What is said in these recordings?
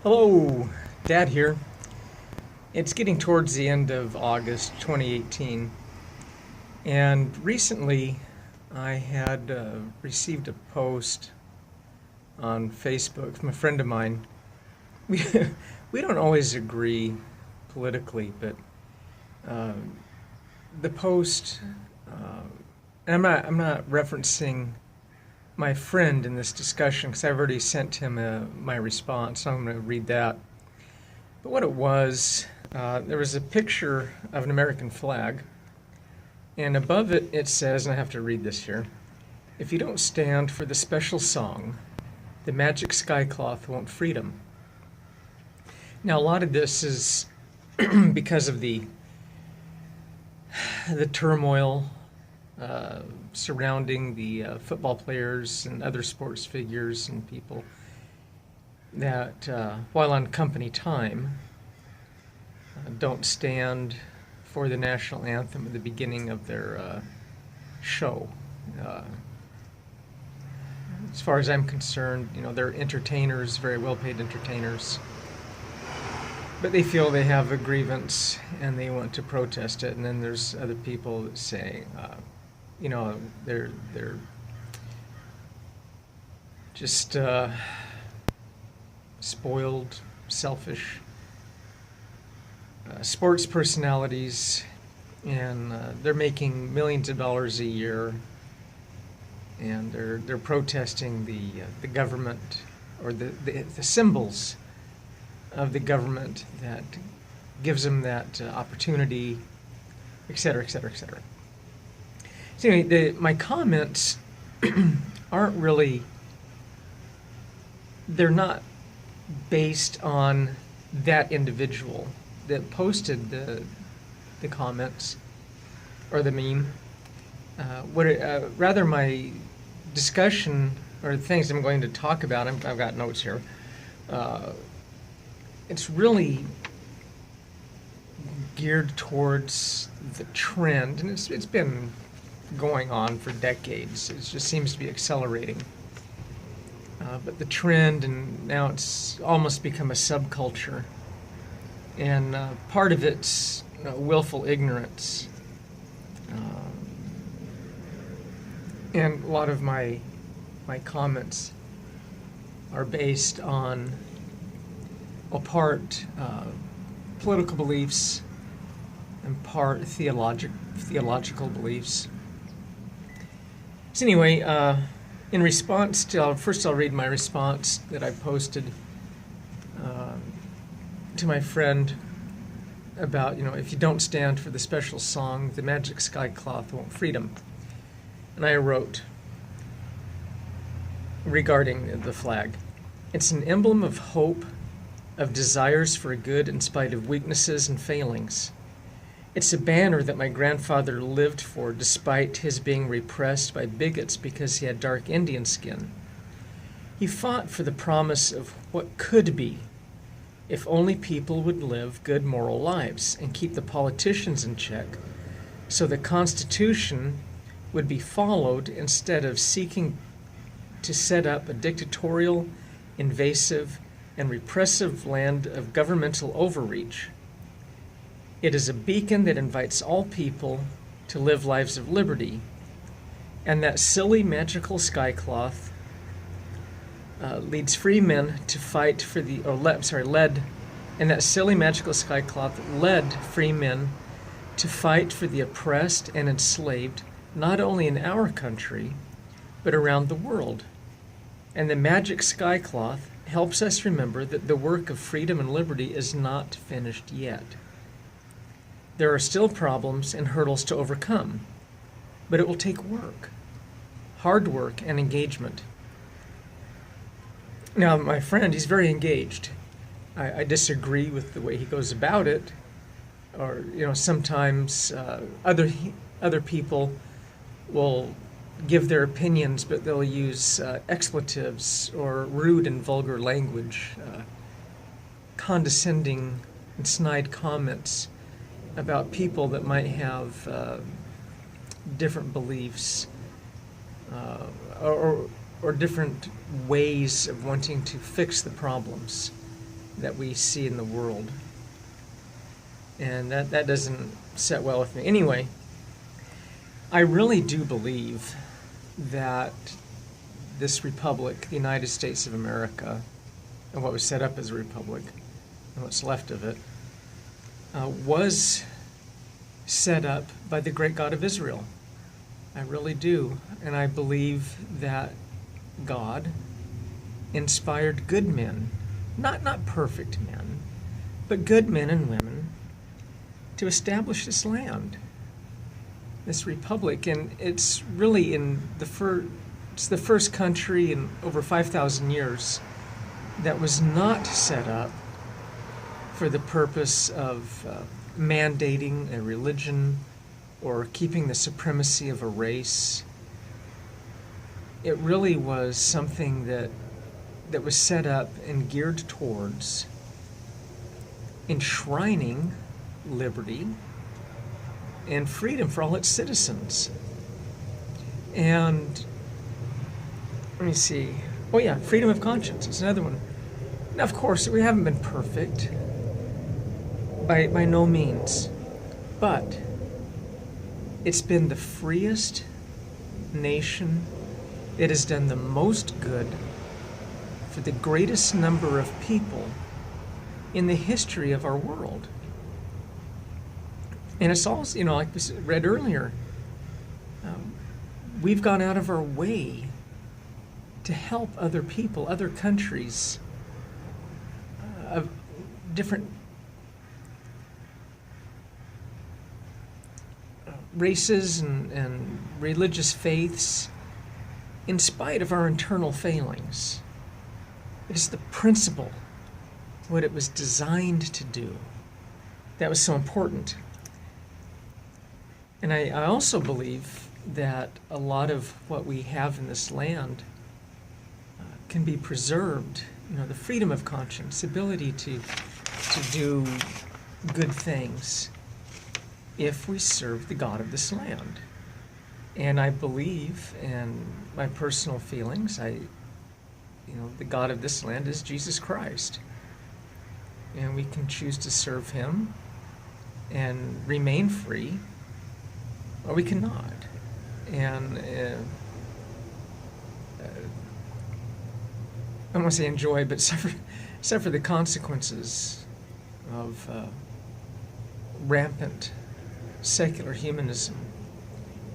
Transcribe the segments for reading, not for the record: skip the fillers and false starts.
Hello, Dad here. It's getting towards the end of August 2018, and recently I had received a post on Facebook from a friend of mine. We, we don't always agree politically, but um, the post, uh, and I'm not referencing my friend in this discussion because I've already sent him my response, so I'm going to read that. But what it was, there was a picture of an American flag, and above it it says, and I have to read this here, if you don't stand for the special song, the magic skycloth won't freedom. Now, a lot of this is because of the turmoil surrounding the football players and other sports figures and people that, while on company time, don't stand for the national anthem at the beginning of their show. Uh, as far as I'm concerned, they're entertainers, very well-paid entertainers, but they feel they have a grievance and they want to protest it. And then there's other people that say, they're just spoiled, selfish sports personalities, and they're making millions of dollars a year, and they're protesting the government or the symbols of the government that gives them that opportunity, et cetera, et cetera, et cetera. So anyway, my comments aren't really, they're not based on that individual that posted the comments or the meme. Rather, my discussion or the things I'm going to talk about, I've got notes here. It's really geared towards the trend, and it's been going on for decades. It just seems to be accelerating. But the trend, and now it's almost become a subculture. And part of it's willful ignorance. And a lot of my comments are based on, part political beliefs and part theological beliefs. So anyway, in response to, first I'll read my response that I posted to my friend about, if you don't stand for the special song, the magic skycloth won't freedom. And I wrote regarding the flag, it's an emblem of hope, of desires for good in spite of weaknesses and failings. It's a banner that my grandfather lived for despite his being repressed by bigots because he had dark Indian skin. He fought for the promise of what could be if only people would live good moral lives and keep the politicians in check so the Constitution would be followed instead of seeking to set up a dictatorial, invasive, and repressive land of governmental overreach. It is a beacon that invites all people to live lives of liberty, and that silly magical skycloth leads free men to fight for the, led, and that silly magical skycloth led free men to fight for the oppressed and enslaved, not only in our country, but around the world. And the magic skycloth helps us remember that the work of freedom and liberty is not finished yet. There are still problems and hurdles to overcome, but it will take work, hard work, and engagement. Now, my friend, he's very engaged. I disagree with the way he goes about it, or sometimes other people will give their opinions, but they'll use expletives or rude and vulgar language, condescending and snide comments about people that might have different beliefs or different ways of wanting to fix the problems. that we see in the world. And that doesn't set well with me. Anyway, I really do believe that this republic, the United States of America, and what was set up as a republic, and what's left of it, was set up by the great God of Israel. I really do. And I believe that God inspired good men, not perfect men, but good men and women, to establish this land, this republic. And it's really it's the first country in over 5,000 years that was not set up for the purpose of mandating a religion or keeping the supremacy of a race. It really was something that was set up and geared towards enshrining liberty and freedom for all its citizens. And let me see. Oh yeah, freedom of conscience is another one. Now, of course, we haven't been perfect by no means, but it's been the freest nation. It has done the most good for the greatest number of people in the history of our world. And it's also, like we read earlier, we've gone out of our way to help other people, other countries of different races and religious faiths, in spite of our internal failings. It is the principle, what it was designed to do, that was so important. And I also believe that a lot of what we have in this land can be preserved. The freedom of conscience, the ability to do good things if we serve the God of this land. And I believe, in my personal feelings, the God of this land is Jesus Christ. And we can choose to serve him and remain free, or we cannot. And I don't want to say enjoy, but suffer the consequences of rampant secular humanism.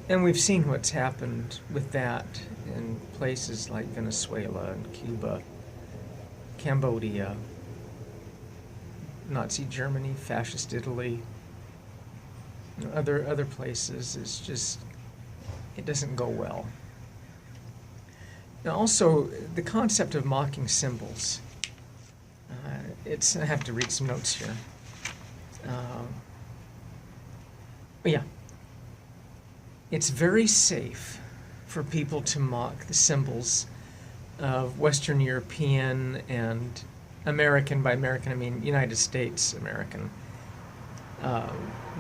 And we've seen what's happened with that in places like Venezuela and Cuba, Cambodia, Nazi Germany, fascist Italy, other places. It's just, it doesn't go well. Now also, the concept of mocking symbols. I have to read some notes here. Yeah. It's very safe for people to mock the symbols of Western European and American, by American I mean United States American,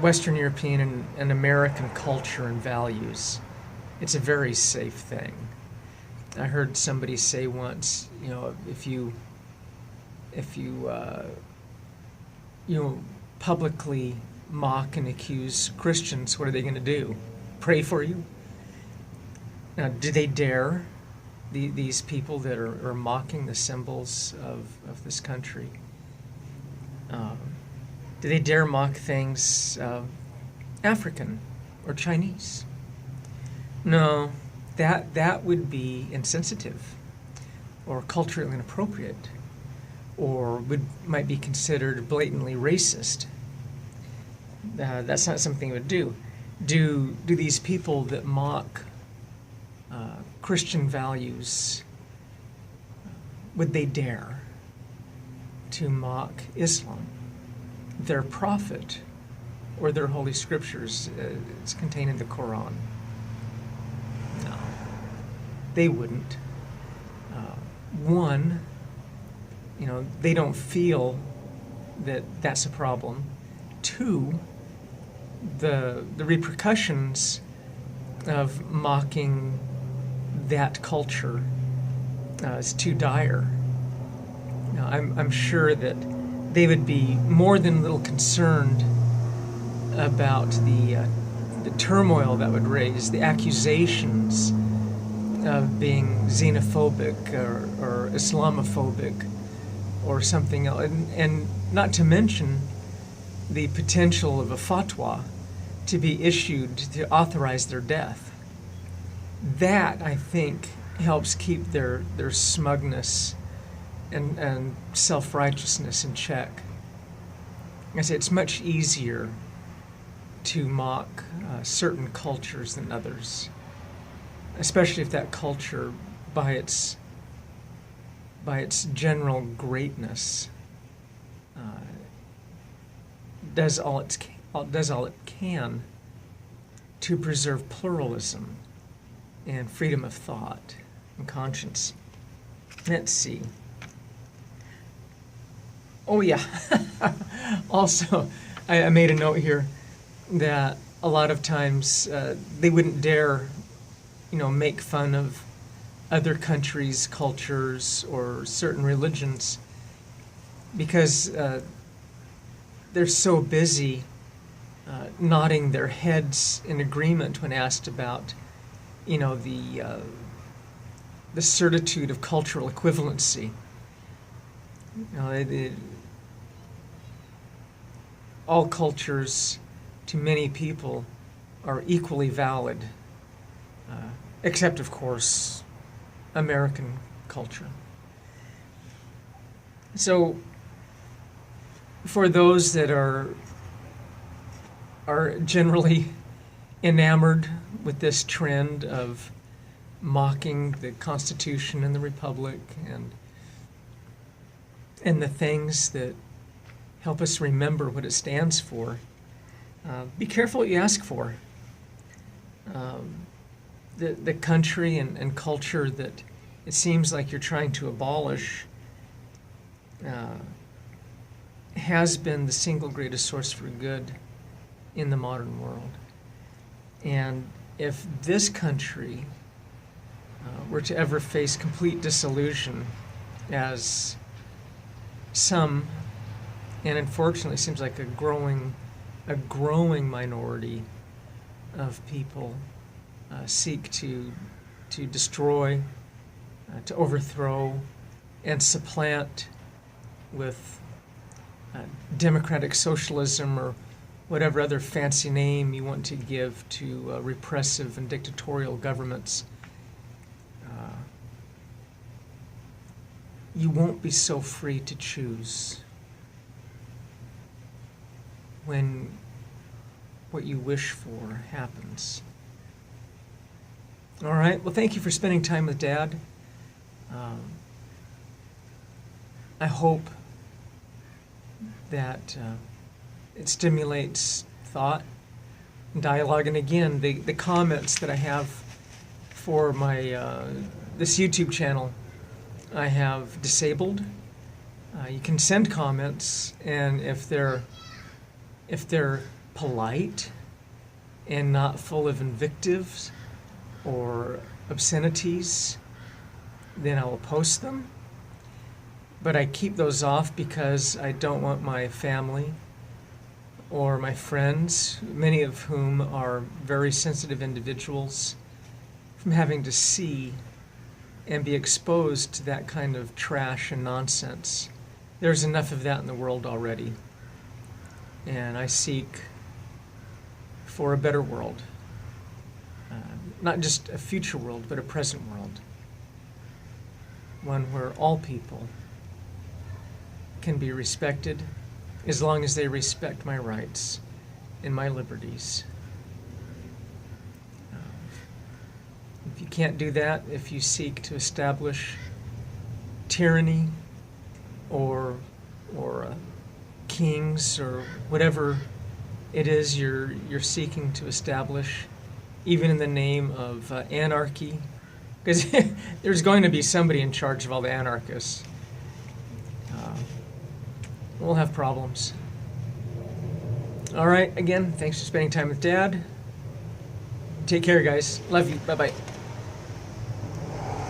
Western European and American culture and values. It's a very safe thing. I heard somebody say once, if you publicly mock and accuse Christians, what are they going to do? Pray for you? Now, do they dare, these people that are mocking the symbols of this country? Do they dare mock things African or Chinese? No, that would be insensitive or culturally inappropriate, or might be considered blatantly racist. That's not something they would do. Do these people that mock Christian values, would they dare to mock Islam, their prophet, or their holy scriptures? It's contained in the Quran. No, they wouldn't. One, they don't feel that that's a problem. Two, the repercussions of mocking that culture is too dire Now, I'm sure that they would be more than a little concerned about the turmoil that would raise, the accusations of being xenophobic or Islamophobic or something else, and not to mention the potential of a fatwa to be issued to authorize their death. That, I think, helps keep their smugness and self-righteousness in check. I say it's much easier to mock certain cultures than others, especially if that culture, by its general greatness, does all it can to preserve pluralism and freedom of thought and conscience. Let's see. Oh yeah. Also, I made a note here that a lot of times they wouldn't dare, make fun of other countries' cultures or certain religions because they're so busy nodding their heads in agreement when asked about, the certitude of cultural equivalency. All cultures, to many people, are equally valid, except, of course, American culture. So, for those that are generally enamored with this trend of mocking the Constitution and the Republic and the things that help us remember what it stands for, be careful what you ask for. The country and culture that it seems like you're trying to abolish has been the single greatest source for good in the modern world. And if this country were to ever face complete dissolution, as some, and unfortunately seems like a growing minority of people seek to destroy, to overthrow, and supplant with democratic socialism or whatever other fancy name you want to give to repressive and dictatorial governments, you won't be so free to choose when what you wish for happens. All right, well, thank you for spending time with Dad. I hope that it stimulates thought and dialogue. And again, the comments that I have for my this YouTube channel, I have disabled. You can send comments, and if they're polite and not full of invectives or obscenities, then I will post them. But I keep those off because I don't want my family or my friends, many of whom are very sensitive individuals, from having to see and be exposed to that kind of trash and nonsense. There's enough of that in the world already. And I seek for a better world. Not just a future world, but a present world. One where all people can be respected as long as they respect my rights and my liberties. If you can't do that, if you seek to establish tyranny or kings or whatever it is you're seeking to establish, even in the name of anarchy, because there's going to be somebody in charge of all the anarchists, we'll have problems. All right, again, thanks for spending time with Dad. Take care, guys. Love you. Bye-bye.